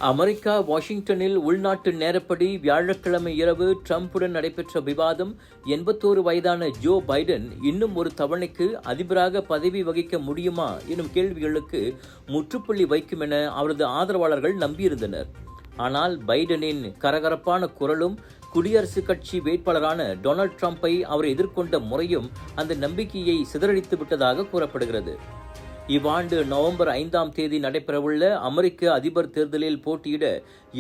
America வாஷிங்டனில் உள்நாட்டு நேரப்படி வியாழக்கிழமை இரவு ட்ரம்புடன் நடைபெற்ற விவாதம் 81 வயதான ஜோ பைடன் இன்னும் ஒரு தவணைக்கு அதிபராக பதவி வகிக்க முடியுமா எனும் கேள்விகளுக்கு முற்றுப்புள்ளி வைக்கும் என அவரது ஆதரவாளர்கள் நம்பியிருந்தனர். ஆனால் பைடனின் கரகரப்பான குரலும் குடியரசுக் கட்சி வேட்பாளரான டொனால்ட் ட்ரம்பை அவர் எதிர்கொண்ட முறையும் அந்த நம்பிக்கையை சிதறடித்து விட்டதாக கூறப்படுகிறது. இவ்வாண்டு நவம்பர் 5ஆம் தேதி நடைபெறவுள்ள அமெரிக்க அதிபர் தேர்தலில் போட்டியிட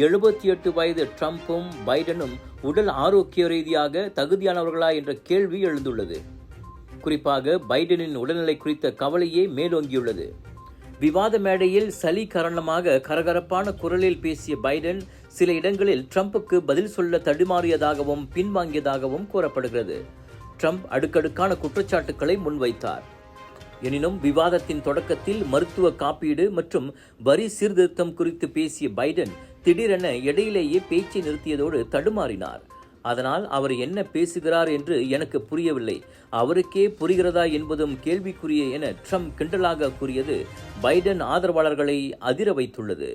78 வயது ட்ரம்பும் பைடனும் உடல் ஆரோக்கிய ரீதியாக தகுதியானவர்களா என்ற கேள்வி எழுந்துள்ளது. குறிப்பாக பைடனின் உடல்நிலை குறித்த கவலையே மேலோங்கியுள்ளது. விவாத மேடையில் சளி காரணமாக கரகரப்பான குரலில் பேசிய பைடன் சில இடங்களில் ட்ரம்புக்கு பதில் சொல்ல தடுமாறியதாகவும் பின்வாங்கியதாகவும் கூறப்படுகிறது. ட்ரம்ப் அடுக்கடுக்கான குற்றச்சாட்டுக்களை முன்வைத்தார். எனினும் விவாதத்தின் தொடக்கத்தில் மருத்துவ காப்பீடு மற்றும் வரி சீர்திருத்தம் குறித்து பேசிய பைடன் திடீரென இடையிலேயே பேச்சை நிறுத்தியதோடு தடுமாறினார். அதனால் அவர் என்ன பேசுகிறார் என்று எனக்கு புரியவில்லை, அவருக்கே புரிகிறதா என்பதும் கேள்விக்குரிய என ட்ரம்ப் கிண்டலாக கூறியது பைடன் ஆதரவாளர்களை அதிர வைத்துள்ளது.